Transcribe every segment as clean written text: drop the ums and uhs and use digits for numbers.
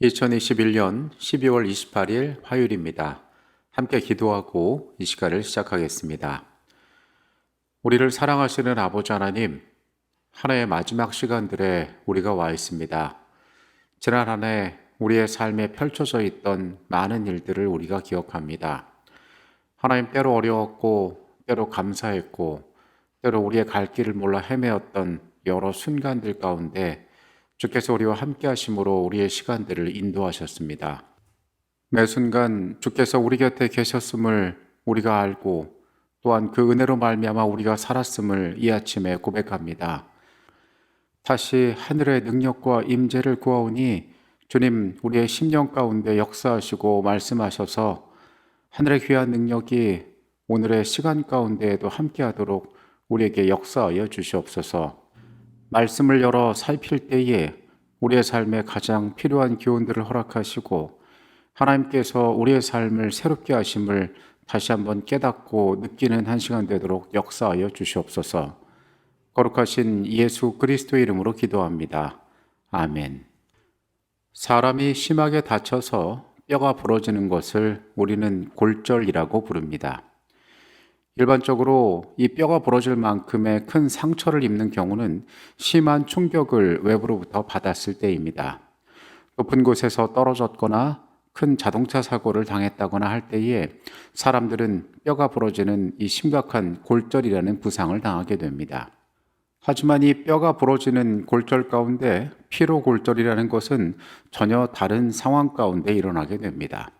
2021년 12월 28일 화요일입니다. 함께 기도하고 이 시간을 시작하겠습니다. 우리를 사랑하시는 아버지 하나님, 한 해의 마지막 시간들에 우리가 와 있습니다. 지난 한 해 우리의 삶에 펼쳐져 있던 많은 일들을 우리가 기억합니다. 하나님, 때로 어려웠고 때로 감사했고 때로 우리의 갈 길을 몰라 헤매었던 여러 순간들 가운데 주께서 우리와 함께 하심으로 우리의 시간들을 인도하셨습니다. 매 순간 주께서 우리 곁에 계셨음을 우리가 알고 또한 그 은혜로 말미암아 우리가 살았음을 이 아침에 고백합니다. 다시 하늘의 능력과 임재를 구하오니 주님, 우리의 심령 가운데 역사하시고 말씀하셔서 하늘의 귀한 능력이 오늘의 시간 가운데에도 함께하도록 우리에게 역사하여 주시옵소서. 말씀을 열어 살필 때에 우리의 삶에 가장 필요한 기운들을 허락하시고 하나님께서 우리의 삶을 새롭게 하심을 다시 한번 깨닫고 느끼는 한 시간 되도록 역사하여 주시옵소서. 거룩하신 예수 그리스도의 이름으로 기도합니다. 아멘. 사람이 심하게 다쳐서 뼈가 부러지는 것을 우리는 골절이라고 부릅니다. 일반적으로 이 뼈가 부러질 만큼의 큰 상처를 입는 경우는 심한 충격을 외부로부터 받았을 때입니다. 높은 곳에서 떨어졌거나 큰 자동차 사고를 당했다거나 할 때에 사람들은 뼈가 부러지는 이 심각한 골절이라는 부상을 당하게 됩니다. 하지만 이 뼈가 부러지는 골절 가운데 피로골절이라는 것은 전혀 다른 상황 가운데 일어나게 됩니다.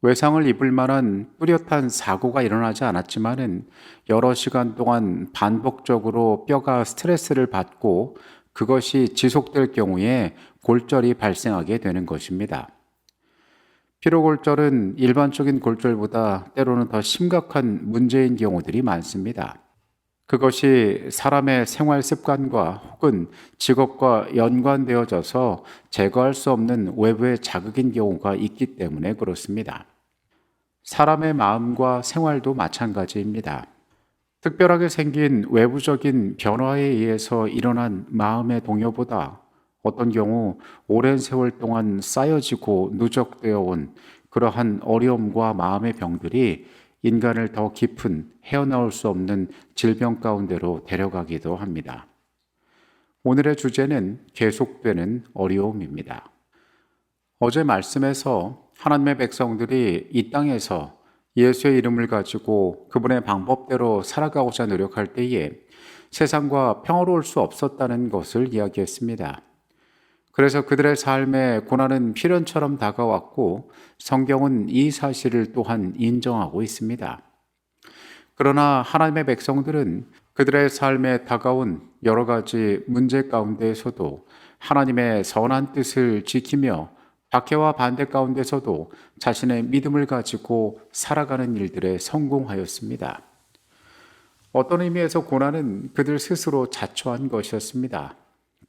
외상을 입을 만한 뚜렷한 사고가 일어나지 않았지만은 여러 시간 동안 반복적으로 뼈가 스트레스를 받고 그것이 지속될 경우에 골절이 발생하게 되는 것입니다. 피로골절은 일반적인 골절보다 때로는 더 심각한 문제인 경우들이 많습니다. 그것이 사람의 생활 습관과 혹은 직업과 연관되어져서 제거할 수 없는 외부의 자극인 경우가 있기 때문에 그렇습니다. 사람의 마음과 생활도 마찬가지입니다. 특별하게 생긴 외부적인 변화에 의해서 일어난 마음의 동요보다 어떤 경우 오랜 세월 동안 쌓여지고 누적되어 온 그러한 어려움과 마음의 병들이 인간을 더 깊은 헤어나올 수 없는 질병 가운데로 데려가기도 합니다. 오늘의 주제는 계속되는 어려움입니다. 어제 말씀에서 하나님의 백성들이 이 땅에서 예수의 이름을 가지고 그분의 방법대로 살아가고자 노력할 때에 세상과 평화로울 수 없었다는 것을 이야기했습니다. 그래서 그들의 삶에 고난은 필연처럼 다가왔고 성경은 이 사실을 또한 인정하고 있습니다. 그러나 하나님의 백성들은 그들의 삶에 다가온 여러 가지 문제 가운데에서도 하나님의 선한 뜻을 지키며 박해와 반대 가운데서도 자신의 믿음을 가지고 살아가는 일들에 성공하였습니다. 어떤 의미에서 고난은 그들 스스로 자초한 것이었습니다.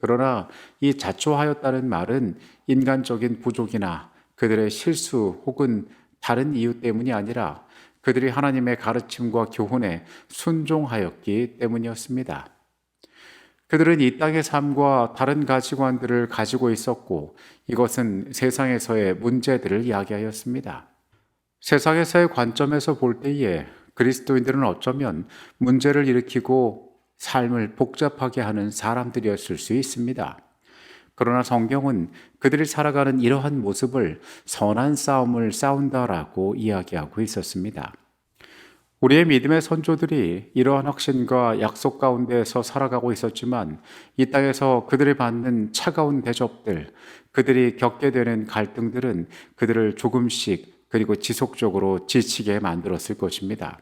그러나 이 자초하였다는 말은 인간적인 부족이나 그들의 실수 혹은 다른 이유 때문이 아니라 그들이 하나님의 가르침과 교훈에 순종하였기 때문이었습니다. 그들은 이 땅의 삶과 다른 가치관들을 가지고 있었고 이것은 세상에서의 문제들을 이야기하였습니다. 세상에서의 관점에서 볼 때에 그리스도인들은 어쩌면 문제를 일으키고 삶을 복잡하게 하는 사람들이었을 수 있습니다. 그러나 성경은 그들이 살아가는 이러한 모습을 선한 싸움을 싸운다라고 이야기하고 있었습니다. 우리의 믿음의 선조들이 이러한 확신과 약속 가운데서 살아가고 있었지만 이 땅에서 그들이 받는 차가운 대접들, 그들이 겪게 되는 갈등들은 그들을 조금씩 그리고 지속적으로 지치게 만들었을 것입니다.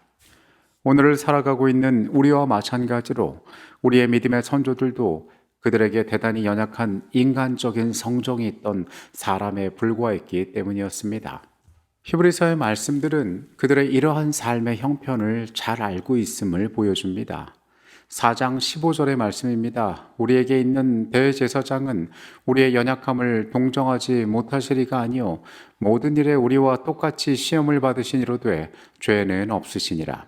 오늘을 살아가고 있는 우리와 마찬가지로 우리의 믿음의 선조들도 그들에게 대단히 연약한 인간적인 성정이 있던 사람에 불과했기 때문이었습니다. 히브리서의 말씀들은 그들의 이러한 삶의 형편을 잘 알고 있음을 보여줍니다. 4장 15절의 말씀입니다. 우리에게 있는 대제사장은 우리의 연약함을 동정하지 못하시리가 아니요 모든 일에 우리와 똑같이 시험을 받으시니로되 죄는 없으시니라.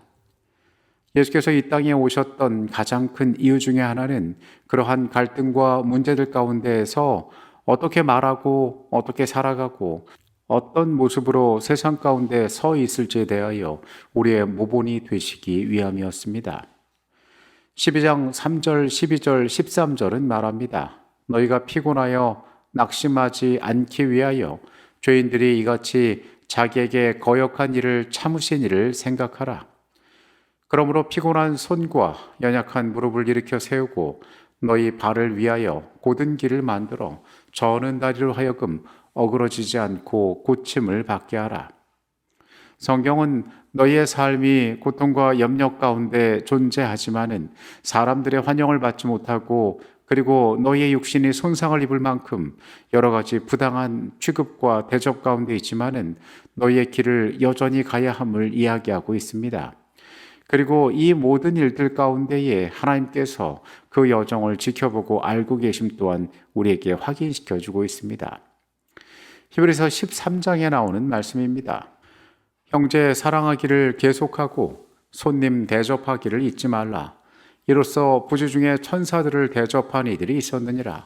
예수께서 이 땅에 오셨던 가장 큰 이유 중에 하나는 그러한 갈등과 문제들 가운데에서 어떻게 말하고 어떻게 살아가고 어떤 모습으로 세상 가운데 서 있을지에 대하여 우리의 모본이 되시기 위함이었습니다. 12장 3절, 12절, 13절은 말합니다. 너희가 피곤하여 낙심하지 않기 위하여 죄인들이 이같이 자기에게 거역한 일을 참으신 일을 생각하라. 그러므로 피곤한 손과 연약한 무릎을 일으켜 세우고 너희 발을 위하여 곧은 길을 만들어 저는 다리로 하여금 어그러지지 않고 고침을 받게 하라. 성경은 너희의 삶이 고통과 염려 가운데 존재하지만은 사람들의 환영을 받지 못하고 그리고 너희의 육신이 손상을 입을 만큼 여러 가지 부당한 취급과 대접 가운데 있지만은 너희의 길을 여전히 가야 함을 이야기하고 있습니다. 그리고 이 모든 일들 가운데에 하나님께서 그 여정을 지켜보고 알고 계심 또한 우리에게 확인시켜 주고 있습니다. 히브리서 13장에 나오는 말씀입니다. 형제 사랑하기를 계속하고 손님 대접하기를 잊지 말라. 이로써 부주 중에 천사들을 대접한 이들이 있었느니라.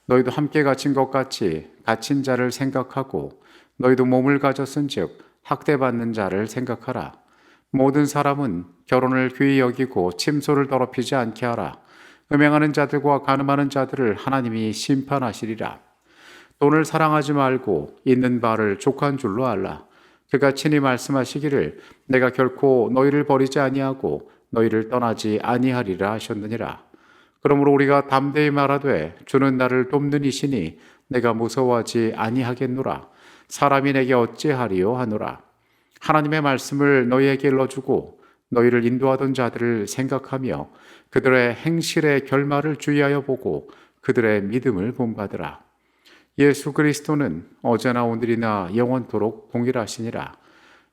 너희도 함께 갇힌 것 같이 갇힌 자를 생각하고 너희도 몸을 가졌은즉 학대받는 자를 생각하라. 모든 사람은 결혼을 귀히 여기고 침소를 더럽히지 않게 하라. 음행하는 자들과 간음하는 자들을 하나님이 심판하시리라. 돈을 사랑하지 말고 있는 바를 족한 줄로 알라. 그가 친히 말씀하시기를 내가 결코 너희를 버리지 아니하고 너희를 떠나지 아니하리라 하셨느니라. 그러므로 우리가 담대히 말하되 주는 나를 돕는 이시니 내가 무서워하지 아니하겠노라. 사람이 내게 어찌하리요 하노라. 하나님의 말씀을 너희에게 일러주고 너희를 인도하던 자들을 생각하며 그들의 행실의 결말을 주의하여 보고 그들의 믿음을 본받으라. 예수 그리스도는 어제나 오늘이나 영원토록 동일하시니라.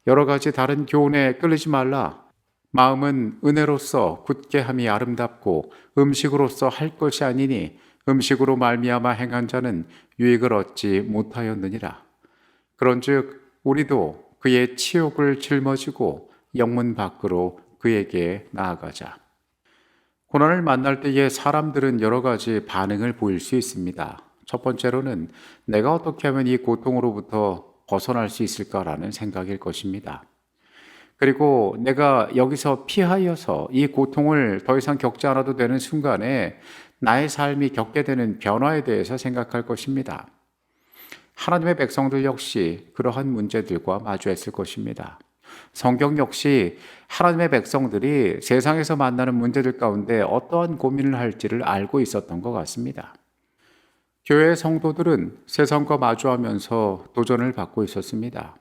여러 가지 다른 교훈에 끌리지 말라. 마음은 은혜로서 굳게 함이 아름답고 음식으로서 할 것이 아니니 음식으로 말미암아 행한 자는 유익을 얻지 못하였느니라. 그런즉 우리도 그의 치욕을 짊어지고 영문 밖으로 그에게 나아가자. 고난을 만날 때에 사람들은 여러 가지 반응을 보일 수 있습니다. 첫 번째로는 내가 어떻게 하면 이 고통으로부터 벗어날 수 있을까라는 생각일 것입니다. 그리고 내가 여기서 피하여서 이 고통을 더 이상 겪지 않아도 되는 순간에 나의 삶이 겪게 되는 변화에 대해서 생각할 것입니다. 하나님의 백성들 역시 그러한 문제들과 마주했을 것입니다. 성경 역시 하나님의 백성들이 세상에서 만나는 문제들 가운데 어떠한 고민을 할지를 알고 있었던 것 같습니다. 교회의 성도들은 세상과 마주하면서 도전을 받고 있었습니다.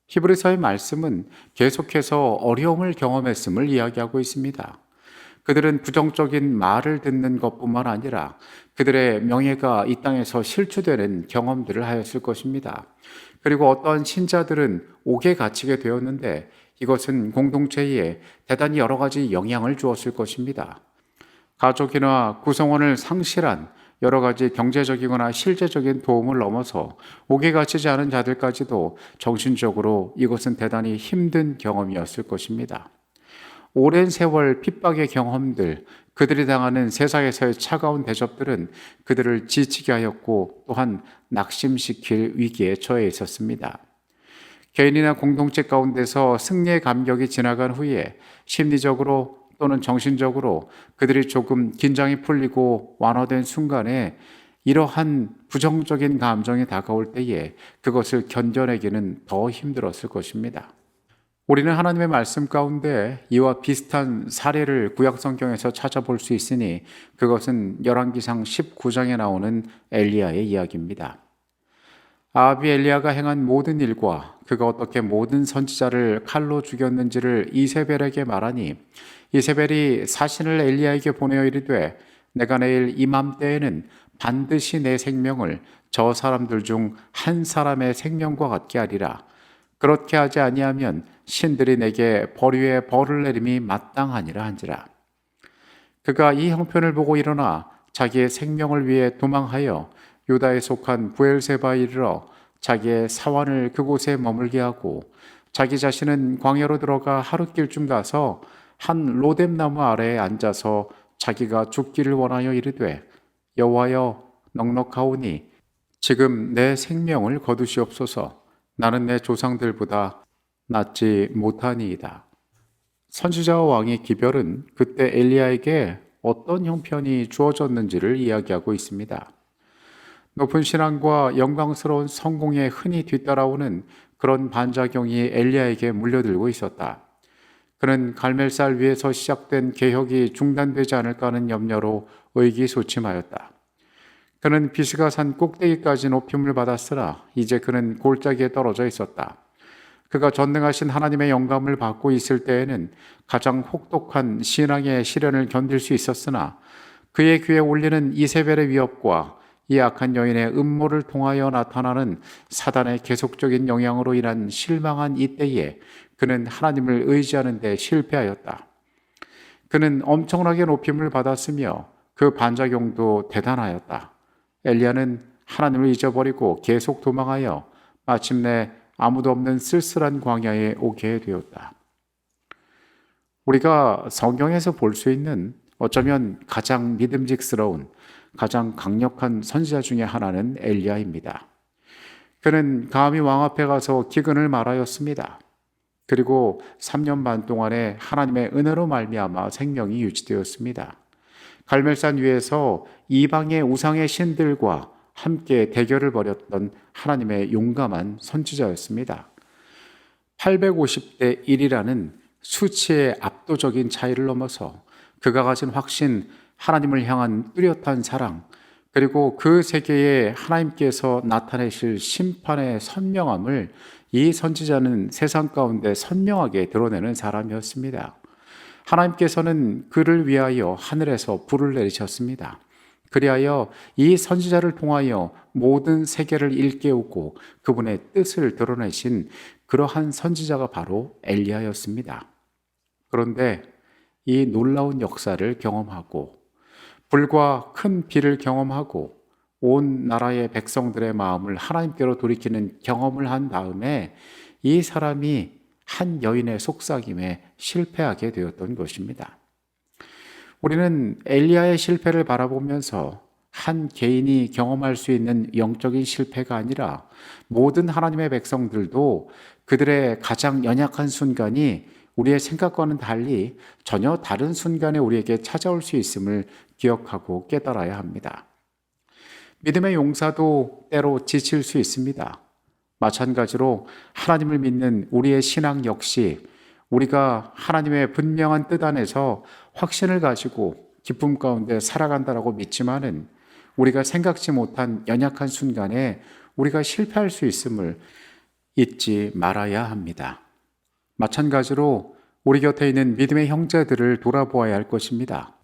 히브리서의 말씀은 계속해서 어려움을 경험했음을 이야기하고 있습니다. 그들은 부정적인 말을 듣는 것뿐만 아니라 그들의 명예가 이 땅에서 실추되는 경험들을 하였을 것입니다. 그리고 어떠한 신자들은 옥에 갇히게 되었는데 이것은 공동체에 대단히 여러 가지 영향을 주었을 것입니다. 가족이나 구성원을 상실한 여러 가지 경제적이거나 실제적인 도움을 넘어서 옥에 갇히지 않은 자들까지도 정신적으로 이것은 대단히 힘든 경험이었을 것입니다. 오랜 세월 핍박의 경험들, 그들이 당하는 세상에서의 차가운 대접들은 그들을 지치게 하였고 또한 낙심시킬 위기에 처해 있었습니다. 개인이나 공동체 가운데서 승리의 감격이 지나간 후에 심리적으로 또는 정신적으로 그들이 조금 긴장이 풀리고 완화된 순간에 이러한 부정적인 감정이 다가올 때에 그것을 견뎌내기는 더 힘들었을 것입니다. 우리는 하나님의 말씀 가운데 이와 비슷한 사례를 구약 성경에서 찾아볼 수 있으니 그것은 열왕기상 19장에 나오는 엘리야의 이야기입니다. 아합이 엘리야가 행한 모든 일과 그가 어떻게 모든 선지자를 칼로 죽였는지를 이세벨에게 말하니 이세벨이 사신을 엘리야에게 보내어 이르되 내가 내일 이맘때에는 반드시 내 생명을 저 사람들 중 한 사람의 생명과 같게 하리라. 그렇게 하지 아니하면 신들이 내게 벌 위에 벌을 내림이 마땅하니라 한지라. 그가 이 형편을 보고 일어나 자기의 생명을 위해 도망하여 유다에 속한 부엘세바에 이르러 자기의 사환을 그곳에 머물게 하고 자기 자신은 광야로 들어가 하룻길쯤 가서 한 로뎀나무 아래에 앉아서 자기가 죽기를 원하여 이르되 여호와여 넉넉하오니 지금 내 생명을 거두시옵소서. 나는 내 조상들보다 낫지 못하니이다. 선지자와 왕의 기별은 그때 엘리야에게 어떤 형편이 주어졌는지를 이야기하고 있습니다. 높은 신앙과 영광스러운 성공에 흔히 뒤따라오는 그런 반작용이 엘리야에게 물려들고 있었다. 그는 갈멜살 위에서 시작된 개혁이 중단되지 않을까 하는 염려로 의기소침하였다. 그는 비스가 산 꼭대기까지 높임을 받았으나 이제 그는 골짜기에 떨어져 있었다. 그가 전능하신 하나님의 영감을 받고 있을 때에는 가장 혹독한 신앙의 시련을 견딜 수 있었으나 그의 귀에 울리는 이세벨의 위협과 이 악한 여인의 음모를 통하여 나타나는 사단의 계속적인 영향으로 인한 실망한 이때에 그는 하나님을 의지하는 데 실패하였다. 그는 엄청나게 높임을 받았으며 그 반작용도 대단하였다. 엘리야는 하나님을 잊어버리고 계속 도망하여 마침내 아무도 없는 쓸쓸한 광야에 오게 되었다. 우리가 성경에서 볼 수 있는 어쩌면 가장 믿음직스러운, 가장 강력한 선지자 중에 하나는 엘리야입니다. 그는 감히 왕 앞에 가서 기근을 말하였습니다. 그리고 3년 반 동안에 하나님의 은혜로 말미암아 생명이 유지되었습니다. 갈멜산 위에서 이방의 우상의 신들과 함께 대결을 벌였던 하나님의 용감한 선지자였습니다. 850대 1이라는 수치의 압도적인 차이를 넘어서 그가 가진 확신, 하나님을 향한 뚜렷한 사랑, 그리고 그 세계에 하나님께서 나타내실 심판의 선명함을 이 선지자는 세상 가운데 선명하게 드러내는 사람이었습니다. 하나님께서는 그를 위하여 하늘에서 불을 내리셨습니다. 그리하여 이 선지자를 통하여 모든 세계를 일깨우고 그분의 뜻을 드러내신 그러한 선지자가 바로 엘리야였습니다. 그런데 이 놀라운 역사를 경험하고 불과 큰 비를 경험하고 온 나라의 백성들의 마음을 하나님께로 돌이키는 경험을 한 다음에 이 사람이 한 여인의 속삭임에 실패하게 되었던 것입니다. 우리는 엘리야의 실패를 바라보면서 한 개인이 경험할 수 있는 영적인 실패가 아니라 모든 하나님의 백성들도 그들의 가장 연약한 순간이 우리의 생각과는 달리 전혀 다른 순간에 우리에게 찾아올 수 있음을 기억하고 깨달아야 합니다. 믿음의 용사도 때로 지칠 수 있습니다. 마찬가지로 하나님을 믿는 우리의 신앙 역시 우리가 하나님의 분명한 뜻 안에서 확신을 가지고 기쁨 가운데 살아간다라고 믿지만은 우리가 생각지 못한 연약한 순간에 우리가 실패할 수 있음을 잊지 말아야 합니다. 마찬가지로 우리 곁에 있는 믿음의 형제들을 돌아보아야 할 것입니다.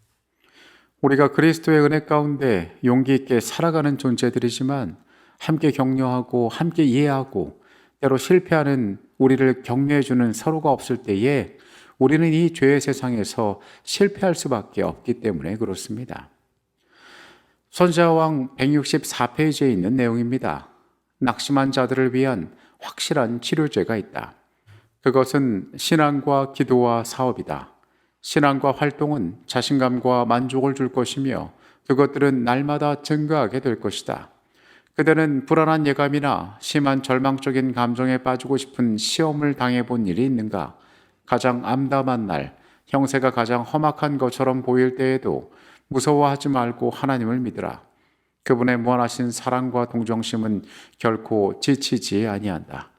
우리가 그리스도의 은혜 가운데 용기 있게 살아가는 존재들이지만 함께 격려하고 함께 이해하고 때로 실패하는 우리를 격려해주는 서로가 없을 때에 우리는 이 죄의 세상에서 실패할 수밖에 없기 때문에 그렇습니다. 선지자왕 164페이지에 있는 내용입니다. 낙심한 자들을 위한 확실한 치료제가 있다. 그것은 신앙과 기도와 사업이다. 신앙과 활동은 자신감과 만족을 줄 것이며 그것들은 날마다 증가하게 될 것이다. 그대는 불안한 예감이나 심한 절망적인 감정에 빠지고 싶은 시험을 당해본 일이 있는가? 가장 암담한 날, 형세가 가장 험악한 것처럼 보일 때에도 무서워하지 말고 하나님을 믿으라. 그분의 무한하신 사랑과 동정심은 결코 지치지 아니한다.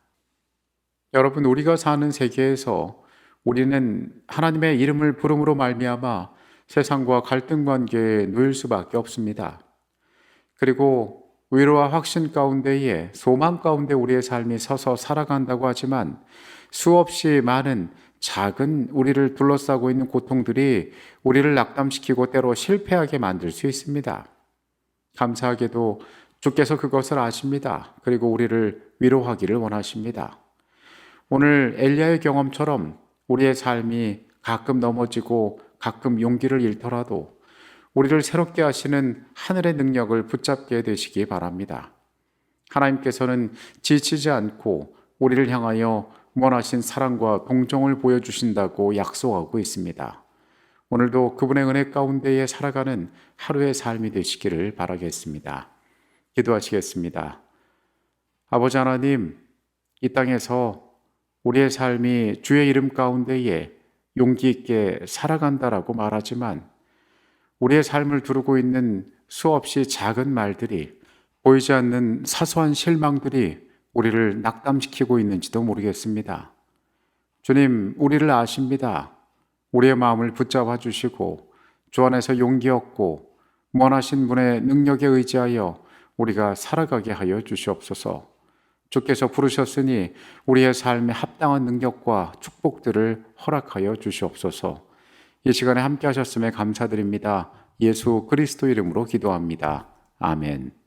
여러분, 우리가 사는 세계에서 우리는 하나님의 이름을 부름으로 말미암아 세상과 갈등 관계에 놓일 수밖에 없습니다. 그리고 위로와 확신 가운데에 소망 가운데 우리의 삶이 서서 살아간다고 하지만 수없이 많은 작은 우리를 둘러싸고 있는 고통들이 우리를 낙담시키고 때로 실패하게 만들 수 있습니다. 감사하게도 주께서 그것을 아십니다. 그리고 우리를 위로하기를 원하십니다. 오늘 엘리야의 경험처럼 우리의 삶이 가끔 넘어지고 가끔 용기를 잃더라도 우리를 새롭게 하시는 하늘의 능력을 붙잡게 되시기 바랍니다. 하나님께서는 지치지 않고 우리를 향하여 무한하신 사랑과 동정을 보여주신다고 약속하고 있습니다. 오늘도 그분의 은혜 가운데에 살아가는 하루의 삶이 되시기를 바라겠습니다. 기도하시겠습니다. 아버지 하나님, 이 땅에서 우리의 삶이 주의 이름 가운데에 용기 있게 살아간다라고 말하지만 우리의 삶을 두르고 있는 수없이 작은 말들이, 보이지 않는 사소한 실망들이 우리를 낙담시키고 있는지도 모르겠습니다. 주님, 우리를 아십니다. 우리의 마음을 붙잡아 주시고 주 안에서 용기 얻고 원하신 분의 능력에 의지하여 우리가 살아가게 하여 주시옵소서. 주께서 부르셨으니 우리의 삶에 합당한 능력과 축복들을 허락하여 주시옵소서. 이 시간에 함께 하셨음에 감사드립니다. 예수 그리스도 이름으로 기도합니다. 아멘.